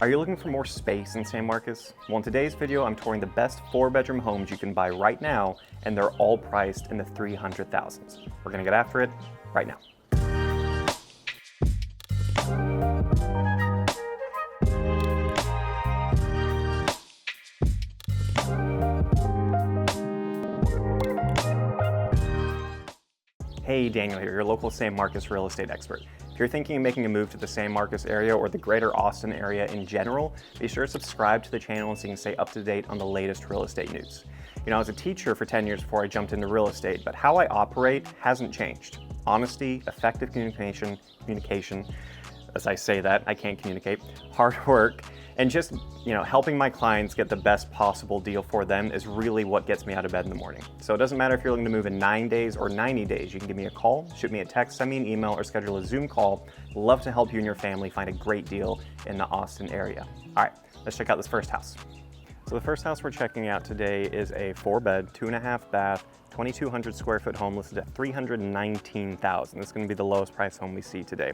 Are you looking for more space in San Marcos? Well, in today's video, I'm touring the best 4-bedroom homes you can buy right now, and they're all priced in the 300,000s. We're gonna get after it right now. Hey, Daniel here, your local San Marcos real estate expert. If you're thinking of making a move to the San Marcos area or the greater Austin area in general, be sure to subscribe to the channel so you can stay up to date on the latest real estate news. You know, I was a teacher for 10 years before I jumped into real estate, but how I operate hasn't changed. Honesty, effective communication, as I say that, I can't communicate, hard work, and just, helping my clients get the best possible deal for them is really what gets me out of bed in the morning. So it doesn't matter if you're looking to move in 9 days or 90 days, you can give me a call, shoot me a text, send me an email, or schedule a Zoom call. Love to help you and your family find a great deal in the Austin area. All right, let's check out this first house. So the first house we're checking out today is a 4-bed, 2.5 bath, 2,200 square foot home listed at $319,000. This is going to be the lowest price home we see today.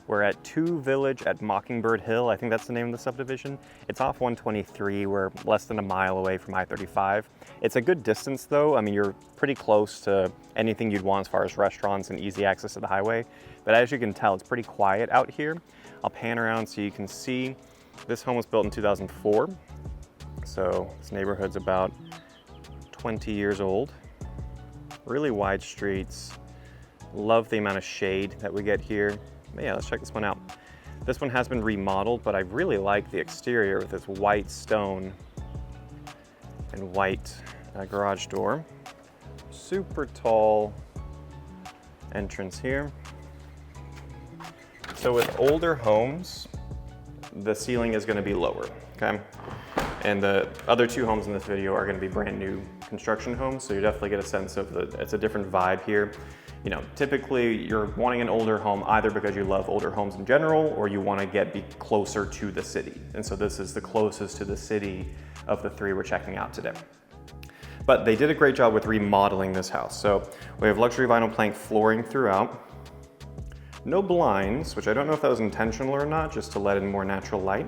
We're at 2 Village at Mockingbird Hill. I think that's the name of the subdivision. It's off 123. We're less than a mile away from I-35. It's a good distance though. I mean, you're pretty close to anything you'd want as far as restaurants and easy access to the highway. But as you can tell, it's pretty quiet out here. I'll pan around so you can see. This home was built in 2004. So this neighborhood's about 20 years old. Really wide streets. Love the amount of shade that we get here. But yeah, let's check this one out. This one has been remodeled, but I really like the exterior with this white stone and white garage door. Super tall entrance here. So with older homes, the ceiling is going to be lower, okay? And the other 2 homes in this video are going to be brand new construction homes, so you definitely get a sense of it's a different vibe here. You know, typically you're wanting an older home either because you love older homes in general or you want to be closer to the city. And so this is the closest to the city of the 3 we're checking out today. But they did a great job with remodeling this house. So we have luxury vinyl plank flooring throughout. No blinds, which I don't know if that was intentional or not, just to let in more natural light.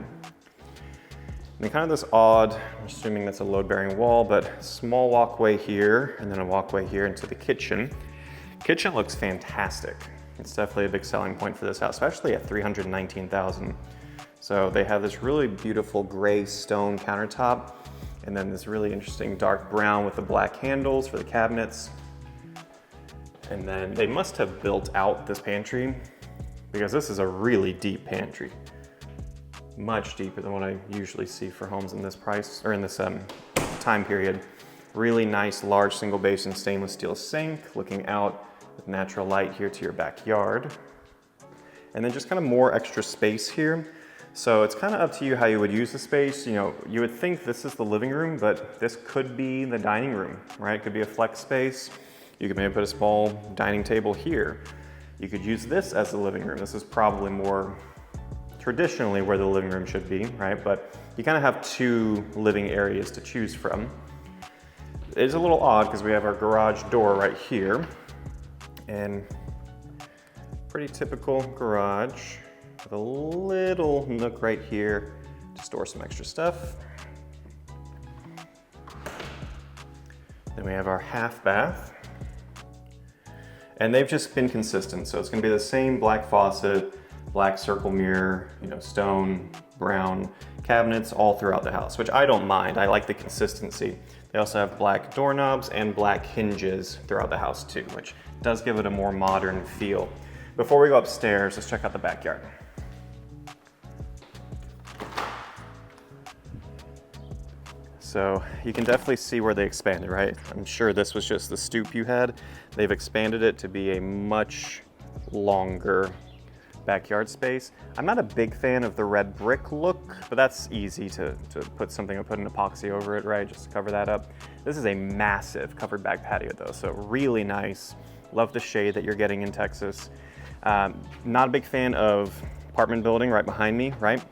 And kind of this odd, I'm assuming that's a load-bearing wall, but small walkway here, and then a walkway here into the kitchen. Kitchen looks fantastic. It's definitely a big selling point for this house, especially at $319,000. So they have this really beautiful gray stone countertop, and then this really interesting dark brown with the black handles for the cabinets. And then they must have built out this pantry because this is a really deep pantry. Much deeper than what I usually see for homes in this price, or in this time period. Really nice large single basin stainless steel sink, looking out with natural light here to your backyard. And then just kind of more extra space here. So it's kind of up to you how you would use the space. You know, you would think this is the living room, but this could be the dining room, right? It could be a flex space. You could maybe put a small dining table here. You could use this as the living room. This is probably more traditionally where the living room should be, right? But you kind of have 2 living areas to choose from. It is a little odd because we have our garage door right here, and pretty typical garage with a little nook right here to store some extra stuff. Then we have our half bath, and they've just been consistent. So it's going to be the same black faucet, black circle mirror, stone, brown cabinets all throughout the house, which I don't mind. I like the consistency. They also have black doorknobs and black hinges throughout the house too, which does give it a more modern feel. Before we go upstairs, let's check out the backyard. So you can definitely see where they expanded, right? I'm sure this was just the stoop you had. They've expanded it to be a much longer backyard space. I'm not a big fan of the red brick look, but that's easy to put something, put an epoxy over it, right? Just to cover that up. This is a massive covered back patio though, so really nice. Love the shade that you're getting in Texas. Not a big fan of apartment building right behind me, right?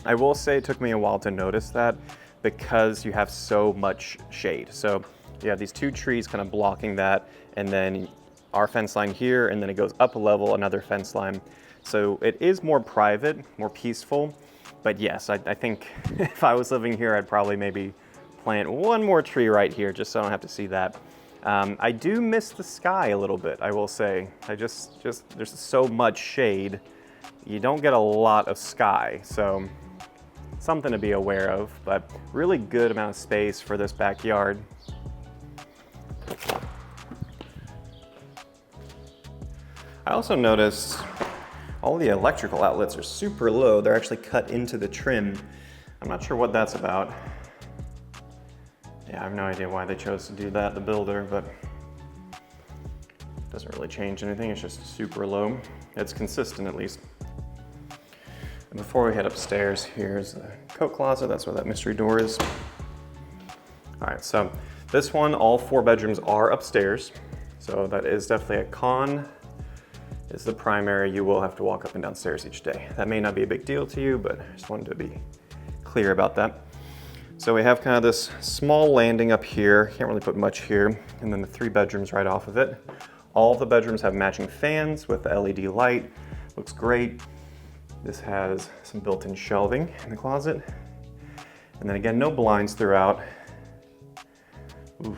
I will say it took me a while to notice that because you have so much shade. So you have these 2 trees kind of blocking that, and then our fence line here, and then it goes up a level, another fence line. So it is more private, more peaceful, But yes, I think if I was living here, I'd probably maybe plant one more tree right here just so I don't have to see that. I do miss the sky a little bit, I will say. There's so much shade. You don't get a lot of sky, so something to be aware of, but really good amount of space for this backyard. I also noticed all the electrical outlets are super low. They're actually cut into the trim. I'm not sure what that's about. Yeah, I have no idea why they chose to do that, the builder, but it doesn't really change anything. It's just super low. It's consistent at least. And before we head upstairs, here's the coat closet. That's where that mystery door is. All right, so this one, all 4 bedrooms are upstairs. So that is definitely a con. Is the primary, you will have to walk up and down stairs each day. That may not be a big deal to you, but I just wanted to be clear about that. So we have kind of this small landing up here. Can't really put much here. And then the 3 bedrooms right off of it. All of the bedrooms have matching fans with the LED light. Looks great. This has some built-in shelving in the closet. And then again, no blinds throughout. Ooh,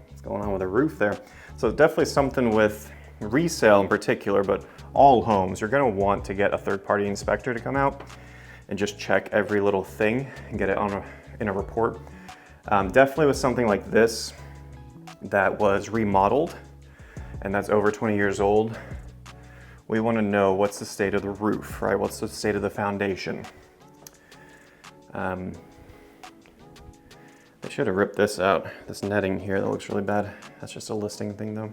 what's going on with the roof there? So definitely something with resale in particular, but all homes, you're gonna want to get a third-party inspector to come out and just check every little thing and get it in a report. Definitely with something like this that was remodeled and that's over 20 years old, we wanna know what's the state of the roof, right? What's the state of the foundation? They should have ripped this out, this netting here that looks really bad. That's just a listing thing though.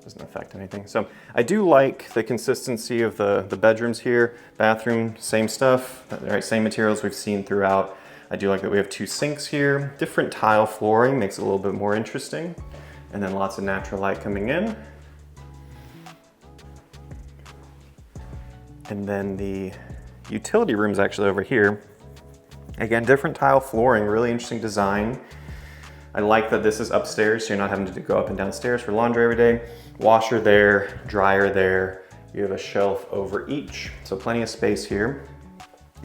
Doesn't affect anything. So I do like the consistency of the bedrooms here. Bathroom, same stuff, right? Same materials we've seen throughout. I do like that we have 2 sinks here. Different tile flooring makes it a little bit more interesting. And then lots of natural light coming in. And then the utility room's actually over here. Again, different tile flooring, really interesting design. I like that this is upstairs, so you're not having to go up and downstairs for laundry every day. Washer there, dryer there. You have a shelf over each, so plenty of space here.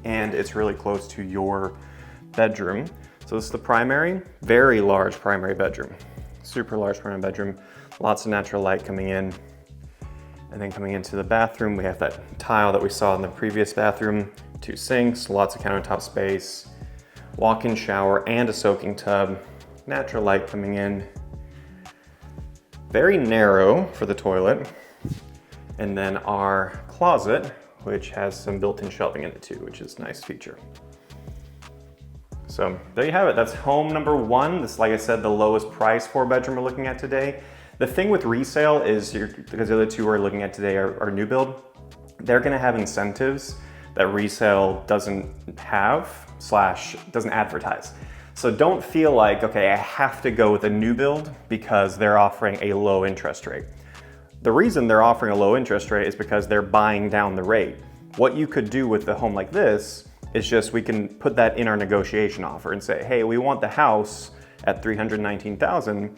And it's really close to your bedroom. So this is the primary, very large primary bedroom. Super large primary bedroom, lots of natural light coming in. And then coming into the bathroom, we have that tile that we saw in the previous bathroom, 2 sinks, lots of countertop space, walk-in shower and a soaking tub. Natural light coming in. Very narrow for the toilet. And then our closet, which has some built-in shelving in it too, which is a nice feature. So there you have it. That's home number 1. This, like I said, the lowest price 4-bedroom we're looking at today. The thing with resale is, because the other 2 we're looking at today are new build, they're gonna have incentives that resale doesn't have / doesn't advertise. So don't feel like, okay, I have to go with a new build because they're offering a low interest rate. The reason they're offering a low interest rate is because they're buying down the rate. What you could do with a home like this is just, we can put that in our negotiation offer and say, hey, we want the house at $319,000,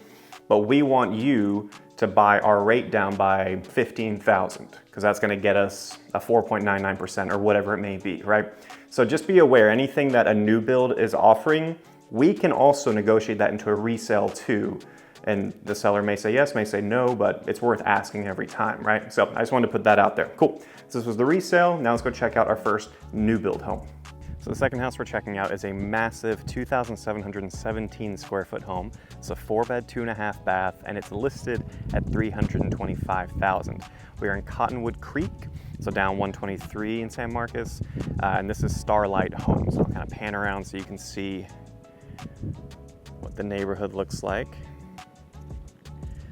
but we want you to buy our rate down by $15,000, because that's gonna get us a 4.99% or whatever it may be, right? So just be aware, anything that a new build is offering, we can also negotiate that into a resale too. And the seller may say yes, may say no, but it's worth asking every time, right? So I just wanted to put that out there. Cool. So this was the resale. Now let's go check out our first new build home. So the second house we're checking out is a massive 2,717 square foot home. It's a 4-bed, 2.5 bath, and it's listed at $325,000. We are in Cottonwood Creek, so down 123 in San Marcos, and this is Starlight Homes. I'll kind of pan around so you can see what the neighborhood looks like.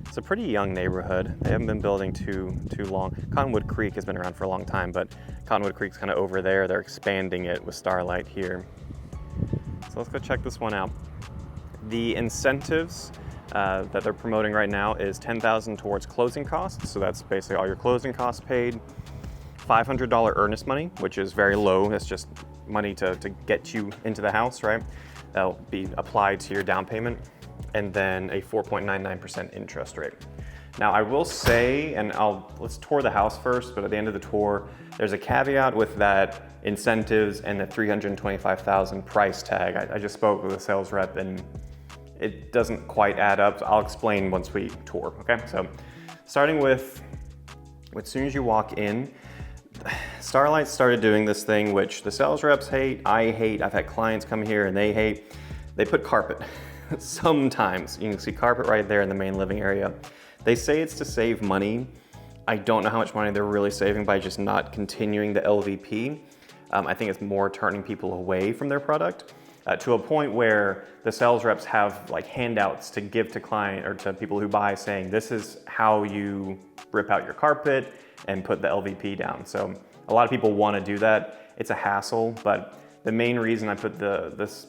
It's a pretty young neighborhood. They haven't been building too long. Cottonwood Creek has been around for a long time, but Cottonwood Creek's kind of over there. They're expanding it with Starlight here. So let's go check this one out. The incentives that they're promoting right now is $10,000 towards closing costs. So that's basically all your closing costs paid. $500 earnest money, which is very low. That's just money to get you into the house, right? That'll be applied to your down payment. And then a 4.99% interest rate. Now I will say, and let's tour the house first, but at the end of the tour, there's a caveat with that incentives and the $325,000 price tag. I just spoke with a sales rep and it doesn't quite add up. I'll explain once we tour, okay? So starting with, as soon as you walk in, Starlight started doing this thing which the sales reps hate, I hate, I've had clients come here and they hate. They put carpet. Sometimes you can see carpet right there in the main living area. They say it's to save money. I don't know how much money they're really saving by just not continuing the LVP. I think it's more turning people away from their product to a point where the sales reps have like handouts to give to client or to people who buy saying, this is how you rip out your carpet and put the LVP down. So a lot of people want to do that. It's a hassle, but the main reason I put this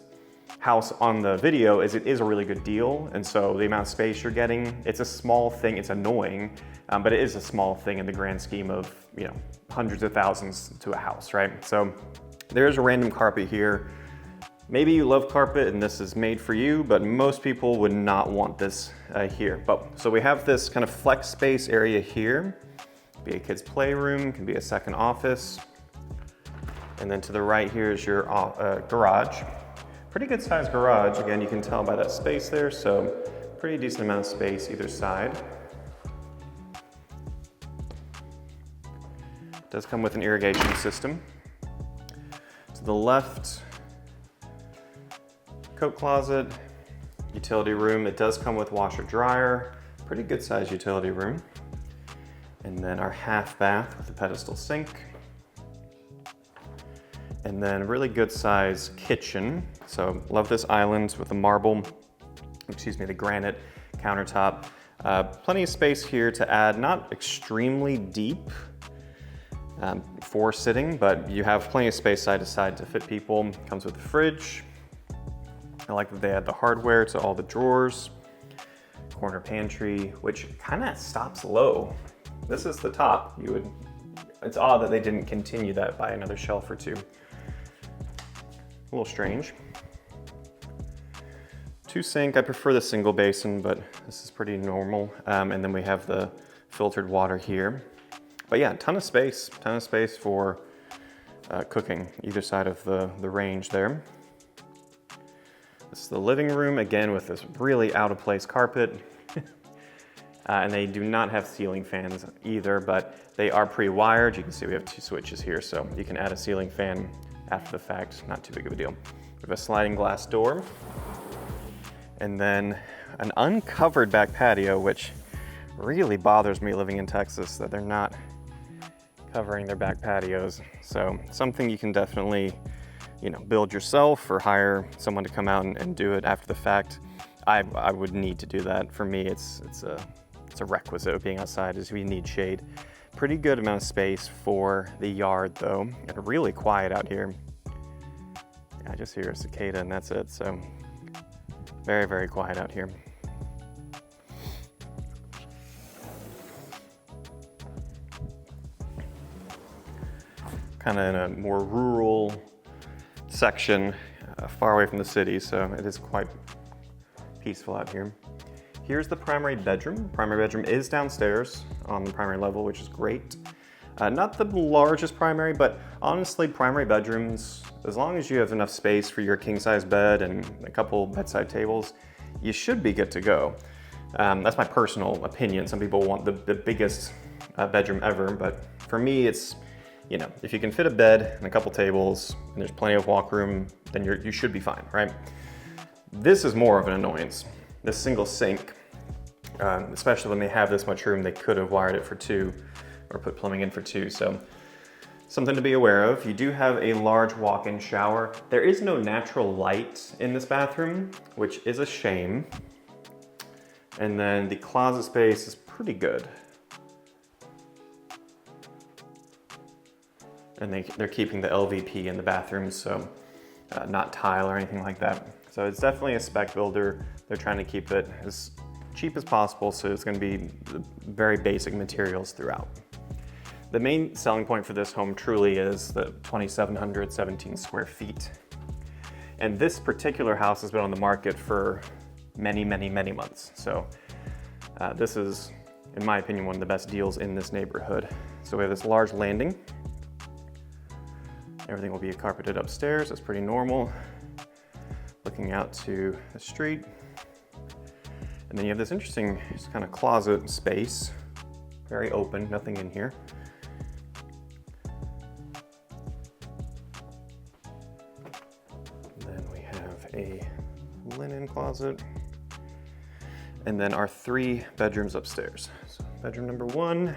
house on the video is it is a really good deal. And so the amount of space you're getting, it's a small thing, it's annoying, but it is a small thing in the grand scheme of, you know, hundreds of thousands to a house, right? So there's a random carpet here. Maybe you love carpet and this is made for you, but most people would not want this here. But so we have this kind of flex space area here. Be a kid's playroom, can be a second office. And then to the right here is your garage. Pretty good sized garage. Again, you can tell by that space there. So pretty decent amount of space either side. It does come with an irrigation system. To the left, coat closet, utility room. It does come with washer dryer. Pretty good sized utility room. And then our half bath with a pedestal sink. And then really good size kitchen. So love this island with the marble, the granite countertop. Plenty of space here to add, not extremely deep for sitting, but you have plenty of space side to side to fit people. Comes with a fridge. I like that they add the hardware to all the drawers. Corner pantry, which kind of stops low. This is the top. It's odd that they didn't continue that by another shelf or two. A little strange. Two sink, I prefer the single basin, but this is pretty normal. And then we have the filtered water here. But yeah, ton of space for cooking either side of the range there. This is the living room, again with this really out of place carpet. And they do not have ceiling fans either, but they are pre-wired. You can see we have two switches here, so you can add a ceiling fan after the fact, not too big of a deal. We have a sliding glass door, and then an uncovered back patio, which really bothers me living in Texas, that they're not covering their back patios. So something you can definitely, build yourself or hire someone to come out and do it after the fact. I would need to do that. For me, it's a requisite of being outside is we need shade. Pretty good amount of space for the yard though, and really quiet out here. I just hear a cicada and that's it, so very, very quiet out here. Kind of in a more rural section, far away from the city, so it is quite peaceful out here. Here's the primary bedroom. Primary bedroom is downstairs on the primary level, which is great. Not the largest primary, but honestly, primary bedrooms, as long as you have enough space for your king-size bed and a couple bedside tables, you should be good to go. That's my personal opinion. Some people want the biggest bedroom ever, but for me, it's, if you can fit a bed and a couple tables and there's plenty of walk room, then you should be fine, right? This is more of an annoyance. This single sink, especially when they have this much room, they could have wired it for two or put plumbing in for two. So something to be aware of. You do have a large walk-in shower. There is no natural light in this bathroom, which is a shame. And then the closet space is pretty good. And they're keeping the LVP in the bathroom, so not tile or anything like that. So it's definitely a spec builder. They're trying to keep it as cheap as possible, so it's going to be very basic materials throughout. The main selling point for this home truly is the 2,717 square feet. And this particular house has been on the market for many, many, many months. So this is, in my opinion, one of the best deals in this neighborhood. So we have this large landing Everything will be carpeted upstairs. That's pretty normal. Looking out to the street. And then you have this interesting kind of closet space. Very open, nothing in here. And then we have a linen closet. And then our 3 bedrooms upstairs. So bedroom number 1. I'll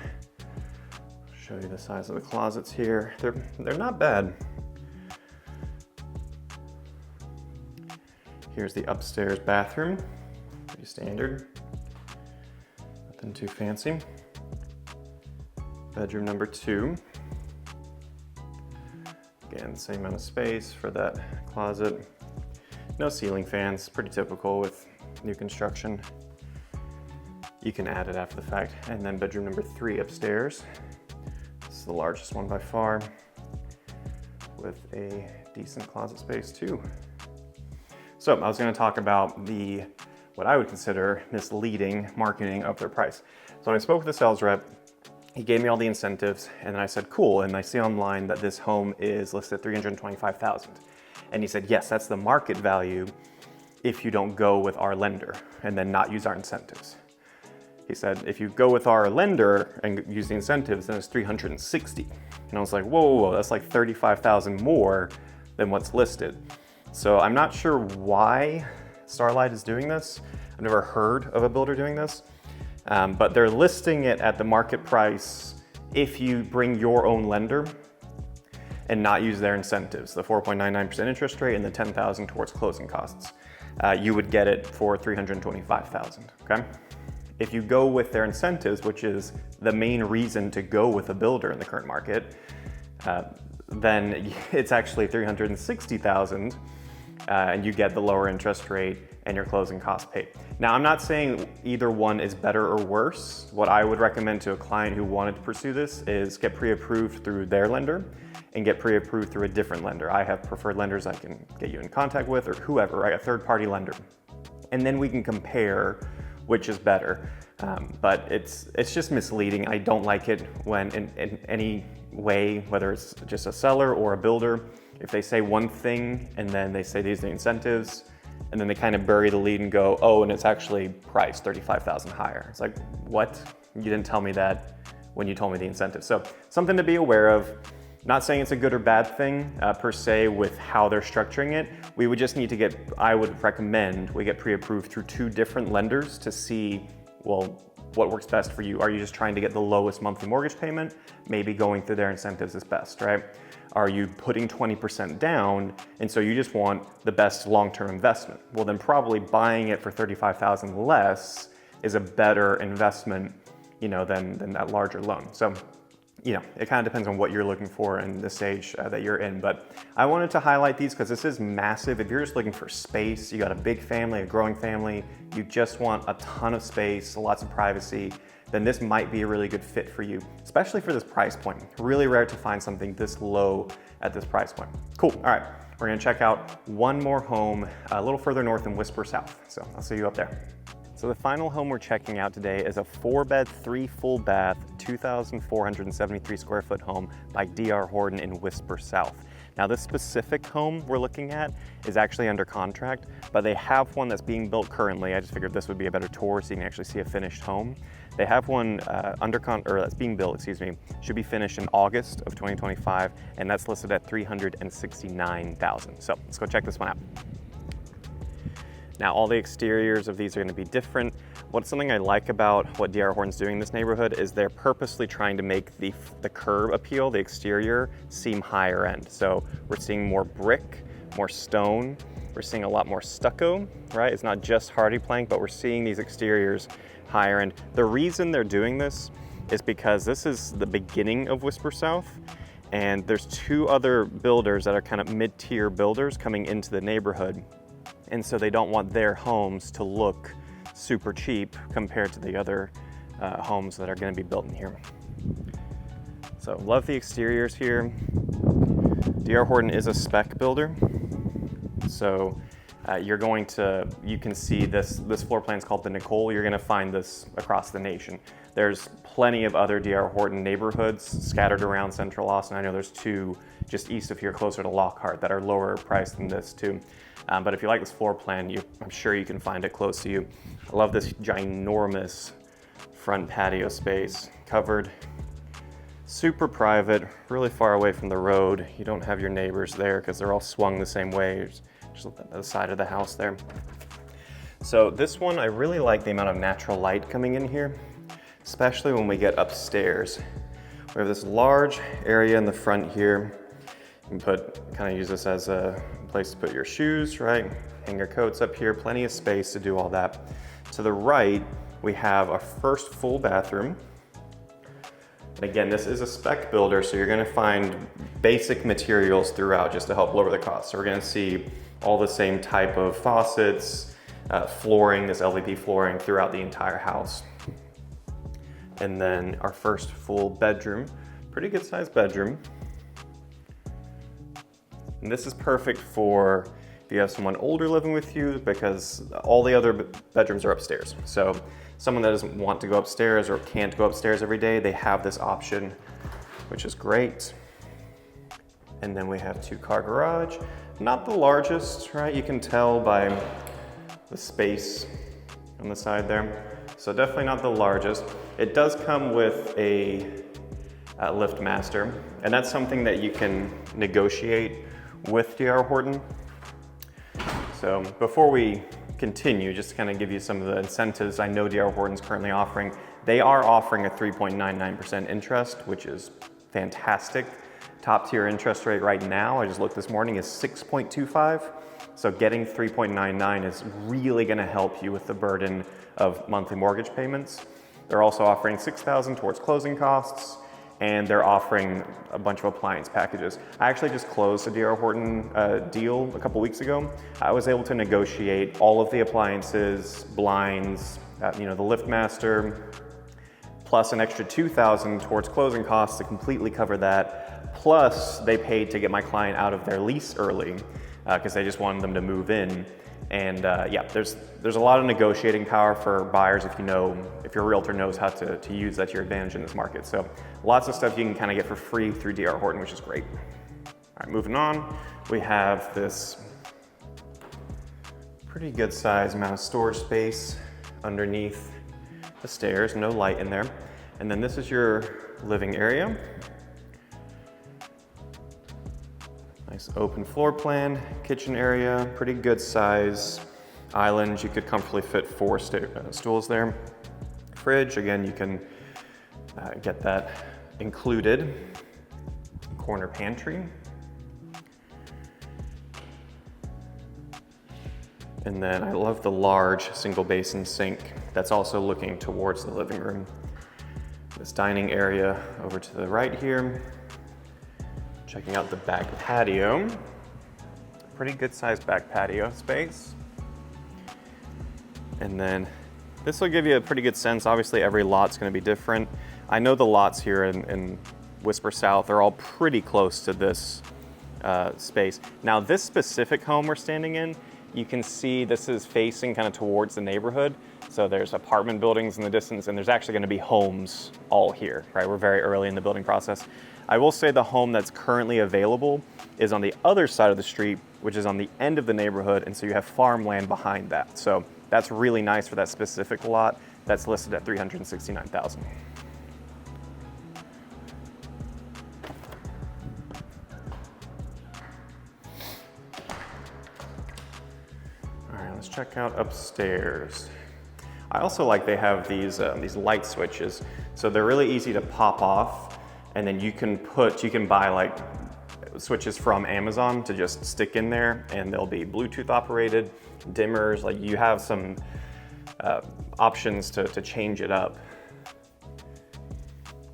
show you the size of the closets here. They're not bad. Here's the upstairs bathroom. Pretty standard. Nothing too fancy. Bedroom number 2. Again, same amount of space for that closet. No ceiling fans, pretty typical with new construction. You can add it after the fact. And then bedroom number 3 upstairs. This is the largest one by far, with a decent closet space too. So I was going to talk about what I would consider misleading marketing of their price. So when I spoke with the sales rep, he gave me all the incentives, and then I said, cool, and I see online that this home is listed at $325,000. And he said, yes, that's the market value if you don't go with our lender and then not use our incentives. He said, if you go with our lender and use the incentives, then it's $360,000. And I was like, whoa, that's like $35,000 more than what's listed. So I'm not sure why Starlight is doing this. I've never heard of a builder doing this, but they're listing it at the market price if you bring your own lender and not use their incentives, the 4.99% interest rate and the $10,000 towards closing costs. You would get it for $325,000, okay? If you go with their incentives, which is the main reason to go with a builder in the current market, then it's actually $360,000, and you get the lower interest rate and your closing costs paid. Now, I'm not saying either one is better or worse. What I would recommend to a client who wanted to pursue this is get pre-approved through their lender and get pre-approved through a different lender. I have preferred lenders I can get you in contact with, or whoever, right? A third-party lender. And then we can compare which is better. But it's just misleading. I don't like it when in any way, whether it's just a seller or a builder, if they say one thing and then they say these are the incentives, and then they kind of bury the lead and go, oh, and it's actually priced $35,000 higher. It's like, what? You didn't tell me that when you told me the incentives. So something to be aware of. Not saying it's a good or bad thing per se with how they're structuring it. We would just need to get, I would recommend we get pre-approved through 2 different lenders to see, well, what works best for you. Are you just trying to get the lowest monthly mortgage payment? Maybe going through their incentives is best, right? Are you putting 20% down and so you just want the best long-term investment? Well, then probably buying it for $35,000 less is a better investment, than that larger loan. So, it kind of depends on what you're looking for in the stage that you're in. But I wanted to highlight these because this is massive. If you're just looking for space, you got a big family, a growing family, you just want a ton of space, lots of privacy, then this might be a really good fit for you, especially for this price point. Really rare to find something this low at this price point. Cool, all right. We're gonna check out one more home a little further north in Whisper South. So I'll see you up there. So the final home we're checking out today is a 4-bed, 3 full bath, 2,473 square foot home by D.R. Horton in Whisper South. Now this specific home we're looking at is actually under contract, but they have one that's being built currently. I just figured this would be a better tour so you can actually see a finished home. They have one that's being built, should be finished in August of 2025, and that's listed at $369,000. So let's go check this one out. Now, all the exteriors of these are going to be different. What's something I like about what D.R. Horton's doing in this neighborhood is they're purposely trying to make the curb appeal, the exterior, seem higher end. So we're seeing more brick, more stone. We're seeing a lot more stucco, right? It's not just hardy plank, but we're seeing these exteriors higher end. The reason they're doing this is because this is the beginning of Whisper South, and there's 2 other builders that are kind of mid-tier builders coming into the neighborhood. And so they don't want their homes to look super cheap compared to the other homes that are going to be built in here. So love the exteriors here. D.R. Horton is a spec builder. So you can see this floor plan is called the Nicole. You're gonna find this across the nation. There's plenty of other D.R. Horton neighborhoods scattered around Central Austin. I know there's 2 just east of here, closer to Lockhart, that are lower priced than this too. But if you like this floor plan, I'm sure you can find it close to you. I love this ginormous front patio space, covered, super private, really far away from the road. You don't have your neighbors there because they're all swung the same way. Just look at the side of the house there. So this one, I really like the amount of natural light coming in here, especially when we get upstairs. We have this large area in the front here. You can kind of use this as a place to put your shoes, right? Hang your coats up here, plenty of space to do all that. To the right, we have our first full bathroom. And again, this is a spec builder, so you're gonna find basic materials throughout just to help lower the cost. So we're gonna see all the same type of faucets, flooring, this LVP flooring throughout the entire house. And then our first full bedroom, pretty good sized bedroom. And this is perfect for if you have someone older living with you, because all the other bedrooms are upstairs. So someone that doesn't want to go upstairs or can't go upstairs every day, they have this option, which is great. And then we have 2-car garage. Not the largest, right? You can tell by the space on the side there. So definitely not the largest. It does come with a lift master, and that's something that you can negotiate with D.R. Horton. So before we continue, just to kind of give you some of the incentives I know D.R. Horton's currently offering, they are offering a 3.99% interest, which is fantastic. Top tier interest rate right now, I just looked this morning, is 6.25. So getting 3.99 is really gonna help you with the burden of monthly mortgage payments. They're also offering $6,000 towards closing costs, and they're offering a bunch of appliance packages. I actually just closed a D.R. Horton deal a couple weeks ago. I was able to negotiate all of the appliances, blinds, the lift master, plus an extra $2,000 towards closing costs to completely cover that. Plus, they paid to get my client out of their lease early because they just wanted them to move in. And yeah, there's a lot of negotiating power for buyers if your realtor knows how to use that to your advantage in this market. So lots of stuff you can kind of get for free through D.R. Horton, which is great. All right, moving on, we have this pretty good size amount of storage space underneath the stairs, no light in there. And then this is your living area. Nice open floor plan, kitchen area, pretty good size island. You could comfortably fit 4 stools there. Fridge, again, you can get that included. Corner pantry. And then I love the large single basin sink that's also looking towards the living room. This dining area over to the right here. Checking out the back patio. Pretty good sized back patio space. And then this will give you a pretty good sense. Obviously every lot's gonna be different. I know the lots here in Whisper South are all pretty close to this space. Now this specific home we're standing in, you can see this is facing kind of towards the neighborhood. So there's apartment buildings in the distance, and there's actually gonna be homes all here, right? We're very early in the building process. I will say the home that's currently available is on the other side of the street, which is on the end of the neighborhood, and so you have farmland behind that. So that's really nice for that specific lot that's listed at $369,000. All right, let's check out upstairs. I also like they have these light switches, so they're really easy to pop off, and then you can buy like switches from Amazon to just stick in there, and they'll be Bluetooth operated, dimmers, like you have some options to change it up,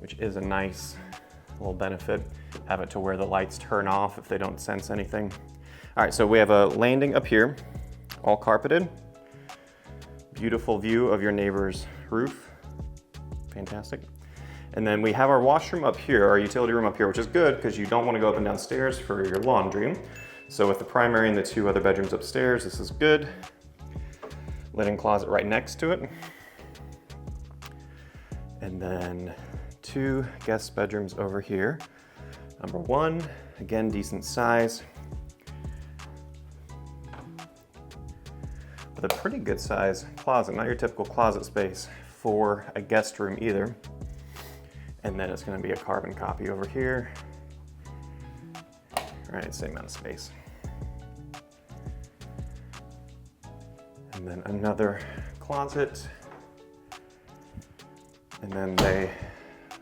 which is a nice little benefit. Have it to where the lights turn off if they don't sense anything. All right, so we have a landing up here, all carpeted. Beautiful view of your neighbor's roof. Fantastic. And then we have our washroom up here, our utility room up here, which is good because you don't want to go up and down stairs for your laundry. So with the primary and the 2 other bedrooms upstairs, this is good. Linen closet right next to it. And then 2 guest bedrooms over here. Number 1, again, decent size. With a pretty good size closet, not your typical closet space for a guest room either. And then it's gonna be a carbon copy over here. All right, same amount of space. And then another closet. And then the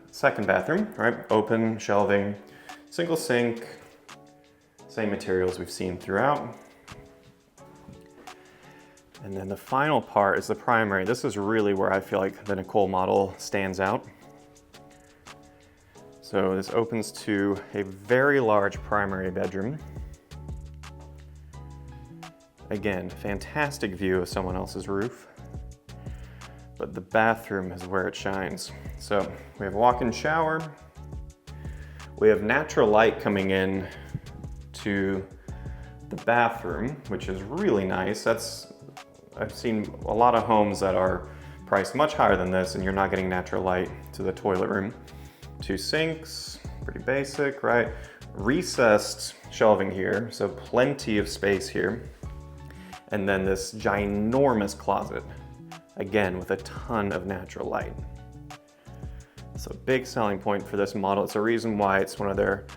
second bathroom, right? Open, shelving, single sink, same materials we've seen throughout. And then the final part is the primary. This is really where I feel like the Nicole model stands out. So this opens to a very large primary bedroom. Again, fantastic view of someone else's roof, but the bathroom is where it shines. So we have walk-in shower. We have natural light coming in to the bathroom, which is really nice. I've seen a lot of homes that are priced much higher than this and you're not getting natural light to the toilet room. 2 sinks, pretty basic, right? Recessed shelving here, so plenty of space here. And then this ginormous closet, again, with a ton of natural light. So a big selling point for this model. It's a reason why it's one of their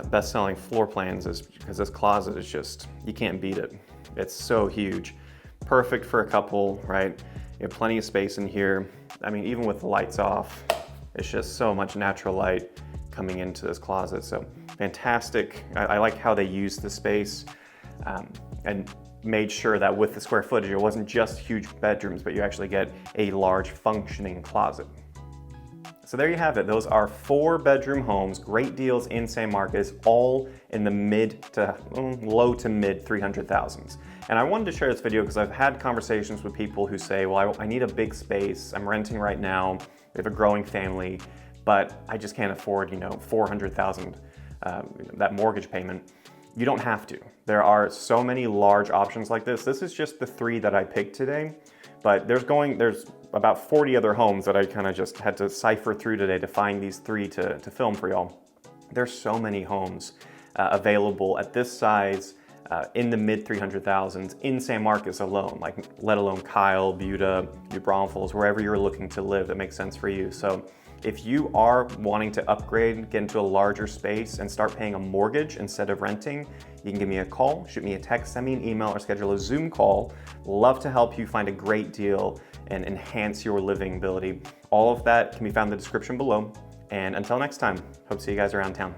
best-selling floor plans, is because this closet is just, you can't beat it. It's so huge. Perfect for a couple, right? You have plenty of space in here. I mean, even with the lights off, it's just so much natural light coming into this closet. So fantastic. I like how they used the space and made sure that with the square footage, it wasn't just huge bedrooms, but you actually get a large functioning closet. So there you have it. Those are 4-bedroom homes, great deals in San Marcos, all in the low to mid 300,000s. And I wanted to share this video because I've had conversations with people who say, well, I need a big space. I'm renting right now. We have a growing family, but I just can't afford, $400,000, that mortgage payment. You don't have to. There are so many large options like this. This is just the 3 that I picked today, but there's about 40 other homes that I kind of just had to cipher through today to find these 3 to film for y'all. There's so many homes available at this size in the mid 300,000s in San Marcos alone, like let alone Kyle, Buda, New Braunfels, wherever you're looking to live that makes sense for you. So if you are wanting to upgrade, get into a larger space and start paying a mortgage instead of renting, you can give me a call, shoot me a text, send me an email, or schedule a Zoom call. Love to help you find a great deal and enhance your living ability. All of that can be found in the description below. And until next time, hope to see you guys around town.